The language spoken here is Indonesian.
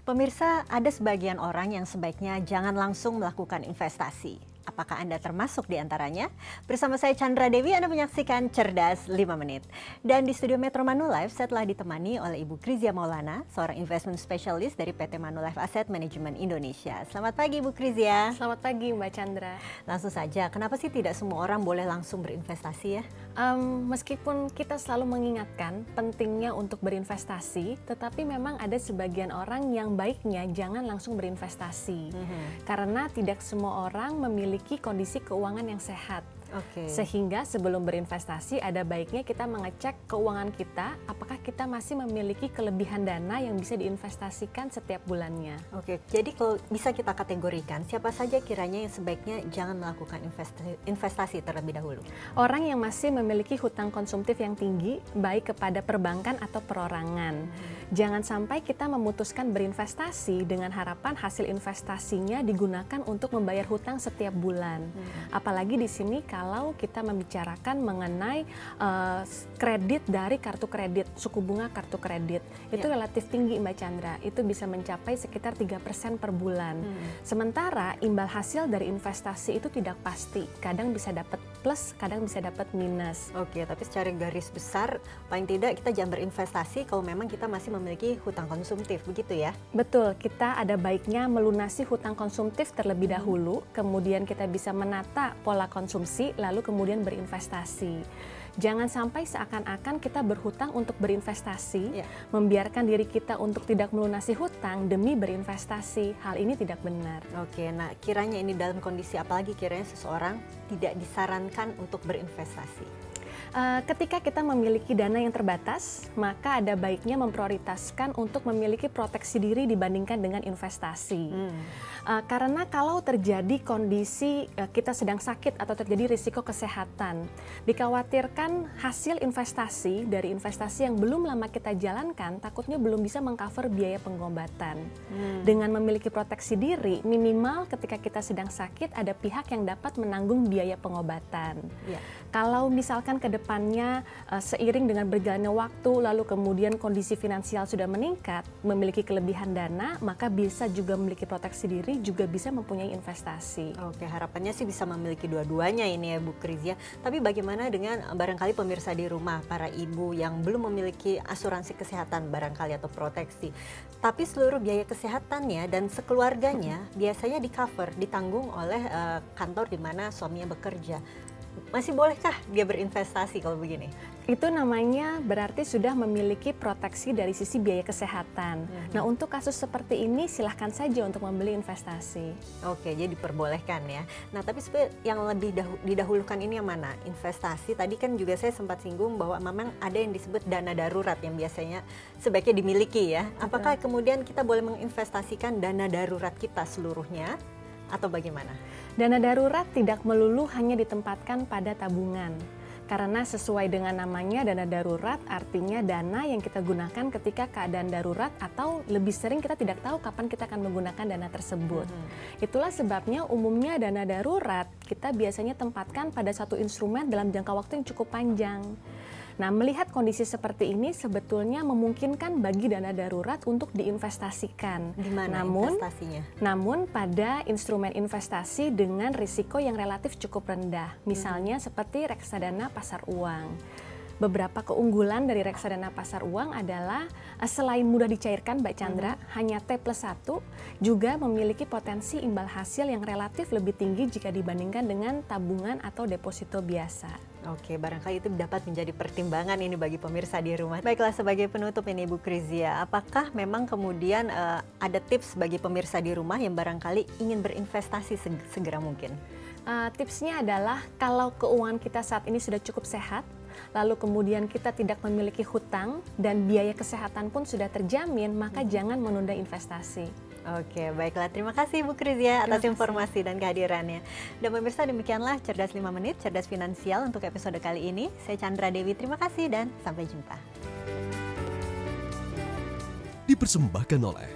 Pemirsa, ada sebagian orang yang sebaiknya jangan langsung melakukan investasi. Apakah Anda termasuk di antaranya? Bersama saya Chandra Dewi, Anda menyaksikan Cerdas 5 Menit. Dan di studio Metro Manulife, saya telah ditemani oleh Ibu Krizia Maulana, seorang investment specialist dari PT Manulife Asset Management Indonesia. Selamat pagi Ibu Krizia. Selamat pagi Mbak Chandra. Langsung saja, kenapa sih tidak semua orang boleh langsung berinvestasi ya? Meskipun kita selalu mengingatkan pentingnya untuk berinvestasi, tetapi memang ada sebagian orang yang baiknya jangan langsung berinvestasi. Karena tidak semua orang memiliki kondisi keuangan yang sehat. Sehingga sebelum berinvestasi ada baiknya kita mengecek keuangan kita, apakah kita masih memiliki kelebihan dana yang bisa diinvestasikan setiap bulannya. Jadi kalau bisa kita kategorikan, siapa saja kiranya yang sebaiknya jangan melakukan investasi terlebih dahulu? Orang yang masih memiliki hutang konsumtif yang tinggi, baik kepada perbankan atau perorangan. Jangan sampai kita memutuskan berinvestasi dengan harapan hasil investasinya digunakan untuk membayar hutang setiap bulan. Apalagi di sini kalau kita membicarakan mengenai kredit dari kartu kredit, suku bunga kartu kredit, itu relatif tinggi Mbak Chandra, itu bisa mencapai sekitar 3% per bulan. Sementara imbal hasil dari investasi itu tidak pasti, kadang bisa dapat plus, kadang bisa dapat minus. Tapi secara garis besar, paling tidak kita jangan berinvestasi kalau memang kita masih memiliki hutang konsumtif, begitu ya? Betul, kita ada baiknya melunasi hutang konsumtif terlebih dahulu, kemudian kita bisa menata pola konsumsi, lalu kemudian berinvestasi. Jangan sampai seakan-akan kita berhutang untuk berinvestasi, membiarkan diri kita untuk tidak melunasi hutang demi berinvestasi. Hal ini tidak benar. Nah kiranya ini dalam kondisi apalagi kiranya seseorang tidak disarankan untuk berinvestasi? Ketika kita memiliki dana yang terbatas, maka ada baiknya memprioritaskan untuk memiliki proteksi diri dibandingkan dengan investasi. Karena kalau terjadi kondisi kita sedang sakit atau terjadi risiko kesehatan, dikhawatirkan hasil investasi dari investasi yang belum lama kita jalankan takutnya belum bisa mengcover biaya pengobatan. Dengan memiliki proteksi diri, minimal ketika kita sedang sakit ada pihak yang dapat menanggung biaya pengobatan. Kalau misalkan ke depannya seiring dengan berjalannya waktu lalu kemudian kondisi finansial sudah meningkat, memiliki kelebihan dana, maka bisa juga memiliki proteksi diri, juga bisa mempunyai investasi. Harapannya sih bisa memiliki dua-duanya ini ya Bu Krizia. Tapi bagaimana dengan barangkali pemirsa di rumah, para ibu yang belum memiliki asuransi kesehatan barangkali atau proteksi, tapi seluruh biaya kesehatannya dan sekeluarganya biasanya di-cover, ditanggung oleh kantor di mana suaminya bekerja. Masih bolehkah dia berinvestasi kalau begini? Itu namanya berarti sudah memiliki proteksi dari sisi biaya kesehatan. Nah, untuk kasus seperti ini silahkan saja untuk membeli investasi. Jadi diperbolehkan ya. Nah, tapi yang lebih didahulukan ini yang mana? Investasi, tadi kan juga saya sempat singgung bahwa memang ada yang disebut dana darurat yang biasanya sebaiknya dimiliki ya. Apakah kemudian kita boleh menginvestasikan dana darurat kita seluruhnya atau bagaimana? Dana darurat tidak melulu hanya ditempatkan pada tabungan. Karena sesuai dengan namanya dana darurat artinya dana yang kita gunakan ketika keadaan darurat atau lebih sering kita tidak tahu kapan kita akan menggunakan dana tersebut. Itulah sebabnya umumnya dana darurat kita biasanya tempatkan pada satu instrumen dalam jangka waktu yang cukup panjang. Nah, melihat kondisi seperti ini sebetulnya memungkinkan bagi dana darurat untuk diinvestasikan. Di mana investasinya? Namun pada instrumen investasi dengan risiko yang relatif cukup rendah. Misalnya seperti reksadana pasar uang. Beberapa keunggulan dari reksadana pasar uang adalah selain mudah dicairkan Mbak Chandra, hanya T+1, juga memiliki potensi imbal hasil yang relatif lebih tinggi jika dibandingkan dengan tabungan atau deposito biasa. Barangkali itu dapat menjadi pertimbangan ini bagi pemirsa di rumah. Baiklah, sebagai penutup ini Bu Krizia, apakah memang kemudian ada tips bagi pemirsa di rumah yang barangkali ingin berinvestasi segera mungkin? Tipsnya adalah kalau keuangan kita saat ini sudah cukup sehat, lalu kemudian kita tidak memiliki hutang dan biaya kesehatan pun sudah terjamin, maka jangan menunda investasi. Baiklah. Terima kasih Bu Krizia atas informasi dan kehadirannya. Dan pemirsa, demikianlah Cerdas 5 Menit, Cerdas Finansial untuk episode kali ini. Saya Chandra Dewi, terima kasih dan sampai jumpa. Dipersembahkan oleh